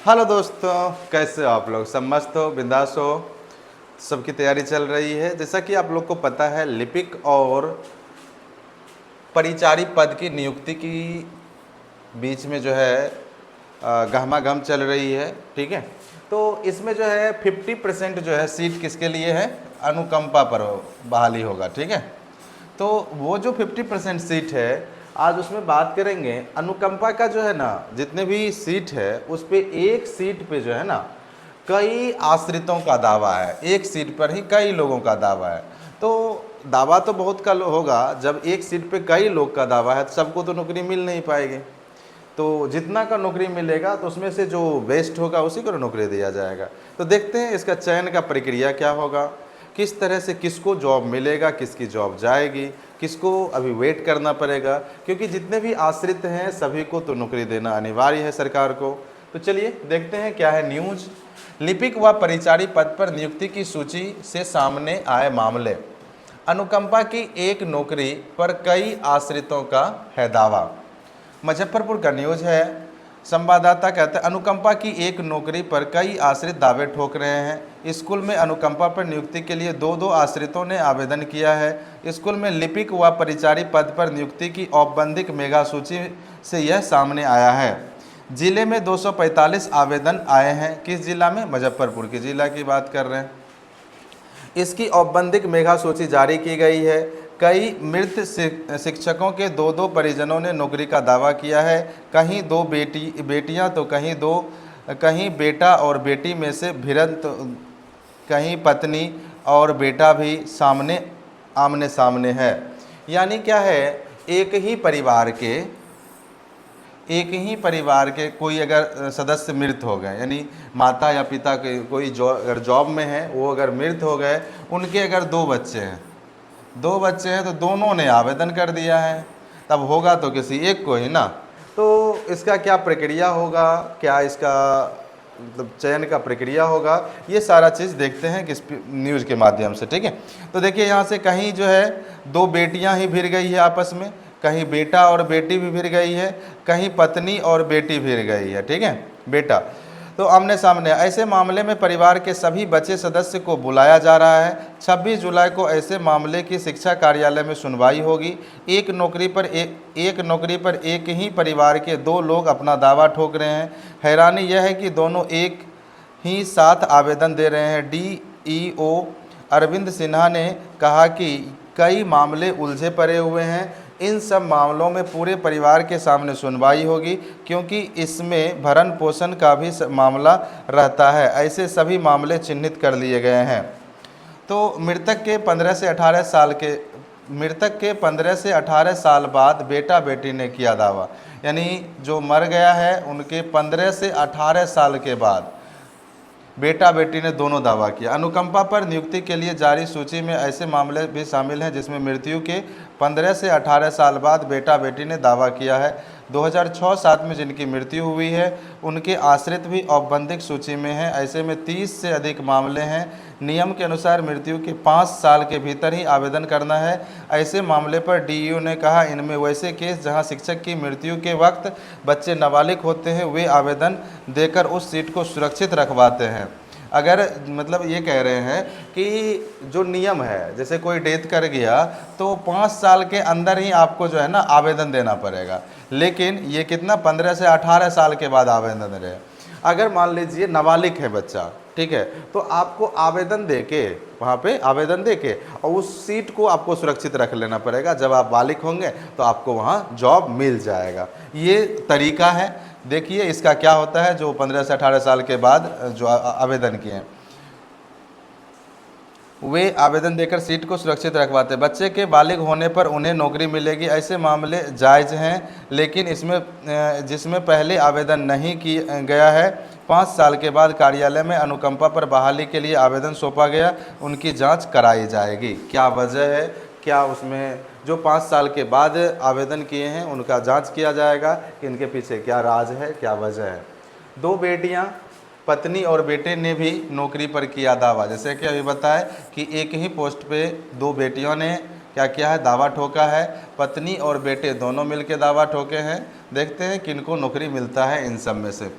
Hello दोस्तों, कैसे हो आप लोग? सब मस्त हो, बिंदास हो? सबकी तैयारी चल रही है। जैसा कि आप लोग को पता है, लिपिक और परिचारी पद की नियुक्ति की बीच में जो है गहमागम चल रही है। ठीक है, तो इसमें जो है 50% जो है सीट किसके लिए है? अनुकंपा पर बहाली होगा। ठीक है, तो वो जो 50% सीट है, आज उसमें बात करेंगे। अनुकंपा का जो है ना, जितने भी सीट है उस पे एक सीट पे जो है ना कई आश्रितों का दावा है। एक सीट पर ही कई लोगों का दावा है। तो दावा तो बहुत का होगा, जब एक सीट पे कई लोग का दावा है तो सबको तो नौकरी मिल नहीं पाएगी। तो जितना का नौकरी मिलेगा तो उसमें से जो वेस्ट होगा उसी को नौकरी दिया जाएगा। तो देखते हैं इसका चयन का प्रक्रिया क्या होगा, किस तरह से किसको जॉब मिलेगा, किसकी जॉब जाएगी, किसको अभी वेट करना पड़ेगा, क्योंकि जितने भी आश्रित हैं सभी को तो नौकरी देना अनिवार्य है सरकार को। तो चलिए देखते हैं क्या है न्यूज। लिपिक व परिचारी पद पर नियुक्ति की सूची से सामने आए मामले। अनुकंपा की एक नौकरी पर कई आश्रितों का है दावा। मुजफ्फरपुर का न्यूज है। संवाददाता कहते हैं अनुकंपा की एक नौकरी पर कई आश्रित दावे ठोक रहे हैं। स्कूल में अनुकंपा पर नियुक्ति के लिए दो आश्रितों ने आवेदन किया है। स्कूल में लिपिक व परिचारी पद पर नियुक्ति की औपबंधिक मेगा सूची से यह सामने आया है। जिले में 245 आवेदन आए हैं। किस जिला में? मुजफ्फरपुर के जिला की बात कर रहे हैं। इसकी औपबंधिक मेगा सूची जारी की गई है। कई मृत शिक्षकों के दो परिजनों ने नौकरी का दावा किया है। कहीं दो बेटियां तो कहीं बेटा और बेटी में से भिड़ंत, कहीं पत्नी और बेटा भी आमने सामने है। यानी क्या है, एक ही परिवार के कोई अगर सदस्य मृत हो गए, यानी माता या पिता के कोई अगर जॉब में है, वो अगर मृत हो गए, उनके अगर दो बच्चे हैं तो दोनों ने आवेदन कर दिया है, तब होगा तो किसी एक को ही ना। तो इसका क्या प्रक्रिया होगा, क्या इसका मतलब चयन का प्रक्रिया होगा, ये सारा चीज़ देखते हैं किस न्यूज़ के माध्यम से। ठीक है, तो देखिए यहाँ से कहीं जो है दो बेटियाँ ही भिड़ गई है आपस में, कहीं बेटा और बेटी भी भिड़ गई है, कहीं पत्नी और बेटी भिड़ गई है। ठीक है, बेटा तो आमने सामने। ऐसे मामले में परिवार के सभी बचे सदस्य को बुलाया जा रहा है। 26 जुलाई को ऐसे मामले की शिक्षा कार्यालय में सुनवाई होगी। एक नौकरी पर एक ही परिवार के दो लोग अपना दावा ठोक रहे हैं। हैरानी यह है कि दोनों एक ही साथ आवेदन दे रहे हैं। डीईओ अरविंद सिन्हा ने कहा कि कई मामले उलझे पड़े हुए हैं। इन सब मामलों में पूरे परिवार के सामने सुनवाई होगी, क्योंकि इसमें भरण पोषण का भी मामला रहता है। ऐसे सभी मामले चिन्हित कर लिए गए हैं। तो मृतक के 15 से 18 साल बाद बेटा बेटी ने किया दावा, यानी जो मर गया है उनके 15 से 18 साल के बाद बेटा बेटी ने दोनों दावा किया। अनुकंपा पर नियुक्ति के लिए जारी सूची में ऐसे मामले भी शामिल हैं जिसमें मृत्यु के 15 से 18 साल बाद बेटा बेटी ने दावा किया है। 2006-07 में जिनकी मृत्यु हुई है उनके आश्रित भी औपबंधिक सूची में हैं। ऐसे में 30 से अधिक मामले हैं। नियम के अनुसार मृत्यु के 5 साल के भीतर ही आवेदन करना है। ऐसे मामले पर डीईओ ने कहा, इनमें वैसे केस जहां शिक्षक की मृत्यु के वक्त बच्चे नाबालिग होते हैं, वे आवेदन देकर उस सीट को सुरक्षित रखवाते हैं। अगर मतलब ये कह रहे हैं कि जो नियम है, जैसे कोई डेथ कर गया तो 5 साल के अंदर ही आपको जो है ना आवेदन देना पड़ेगा, लेकिन ये कितना 15 से 18 साल के बाद आवेदन दे रहे हैं। अगर मान लीजिए नाबालिग है बच्चा, ठीक है, तो आपको आवेदन देके वहाँ पे आवेदन देके और उस सीट को आपको सुरक्षित रख लेना पड़ेगा। जब आप बालिग होंगे तो आपको वहाँ जॉब मिल जाएगा। ये तरीका है। देखिए इसका क्या होता है। जो 15 से 18 साल के बाद जो आवेदन किए हैं वे आवेदन देकर सीट को सुरक्षित रखवाते हैं। बच्चे के बालिग होने पर उन्हें नौकरी मिलेगी। ऐसे मामले जायज़ हैं, लेकिन जिसमें पहले आवेदन नहीं किया गया है, 5 साल के बाद कार्यालय में अनुकंपा पर बहाली के लिए आवेदन सौंपा गया, उनकी जांच कराई जाएगी। क्या वजह है, क्या उसमें जो 5 साल के बाद आवेदन किए हैं उनका जांच किया जाएगा कि इनके पीछे क्या राज है, क्या वजह है। दो बेटियां, पत्नी और बेटे ने भी नौकरी पर किया दावा। जैसे कि अभी बताया कि एक ही पोस्ट पे दो बेटियों ने क्या किया है, दावा ठोका है। पत्नी और बेटे दोनों मिलकर दावा ठोके हैं। देखते हैं किनको नौकरी मिलता है इन सब में से।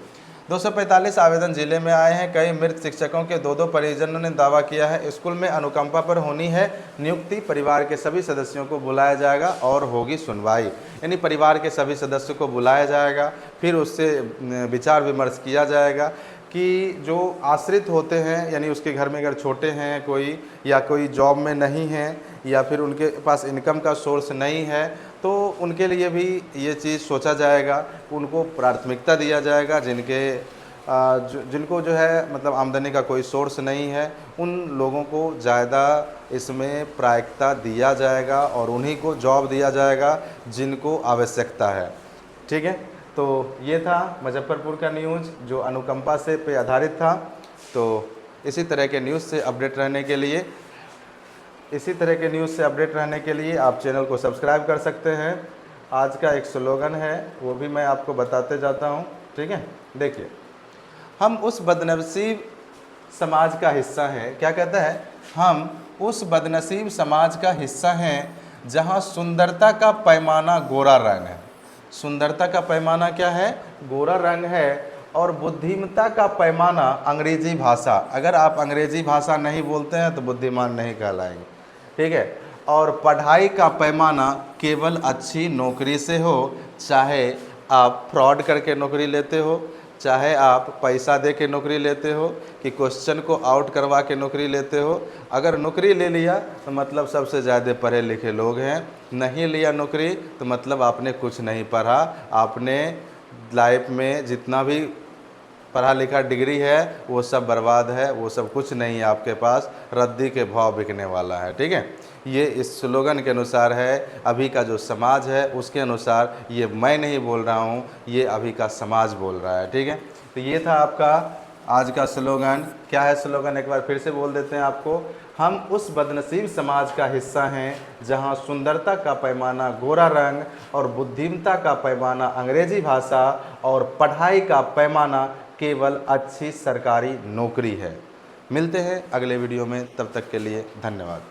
245 आवेदन जिले में आए हैं। कई मृत शिक्षकों के 2-2 परिजनों ने दावा किया है। स्कूल में अनुकंपा पर होनी है नियुक्ति, परिवार के सभी सदस्यों को बुलाया जाएगा और होगी सुनवाई। यानी परिवार के सभी सदस्यों को बुलाया जाएगा, फिर उससे विचार विमर्श किया जाएगा कि जो आश्रित होते हैं, यानी उसके घर में अगर छोटे हैं कोई, या कोई जॉब में नहीं है, या फिर उनके पास इनकम का सोर्स नहीं है, तो उनके लिए भी ये चीज़ सोचा जाएगा, उनको प्राथमिकता दिया जाएगा। जिनको जो है मतलब आमदनी का कोई सोर्स नहीं है, उन लोगों को ज़्यादा इसमें प्राथमिकता दिया जाएगा और उन्हीं को जॉब दिया जाएगा जिनको आवश्यकता है। ठीक है, तो ये था मुजफ्फरपुर का न्यूज़ जो अनुकंपा से पे आधारित था। तो इसी तरह के न्यूज़ से अपडेट रहने के लिए आप चैनल को सब्सक्राइब कर सकते हैं। आज का एक स्लोगन है, वो भी मैं आपको बताते जाता हूँ। ठीक है, देखिए, हम उस बदनसीब समाज का हिस्सा हैं। क्या कहता है? हम उस बदनसीब समाज का हिस्सा हैं जहाँ सुंदरता का पैमाना गोरा रंग है। सुंदरता का पैमाना क्या है? गोरा रंग है। और बुद्धिमत्ता का पैमाना अंग्रेजी भाषा। अगर आप अंग्रेजी भाषा नहीं बोलते हैं तो बुद्धिमान नहीं कहलाएंगे। ठीक है। और पढ़ाई का पैमाना केवल अच्छी नौकरी से हो, चाहे आप फ्रॉड करके नौकरी लेते हो, चाहे आप पैसा दे के नौकरी लेते हो, कि क्वेश्चन को आउट करवा के नौकरी लेते हो। अगर नौकरी ले लिया तो मतलब सबसे ज़्यादा पढ़े लिखे लोग हैं, नहीं लिया नौकरी तो मतलब आपने कुछ नहीं पढ़ा। आपने लाइफ में जितना भी पढ़ा लिखा डिग्री है वो सब बर्बाद है, वो सब कुछ नहीं है आपके पास, रद्दी के भाव बिकने वाला है। ठीक है, ये इस स्लोगन के अनुसार है। अभी का जो समाज है उसके अनुसार, ये मैं नहीं बोल रहा हूँ, ये अभी का समाज बोल रहा है। ठीक है, तो ये था आपका आज का स्लोगन। क्या है स्लोगन? एक बार फिर से बोल देते हैं आपको। हम उस बदनसीब समाज का हिस्सा हैं जहां सुंदरता का पैमाना गोरा रंग और बुद्धिमत्ता का पैमाना अंग्रेजी भाषा और पढ़ाई का पैमाना केवल अच्छी सरकारी नौकरी है। मिलते हैं अगले वीडियो में, तब तक के लिए धन्यवाद।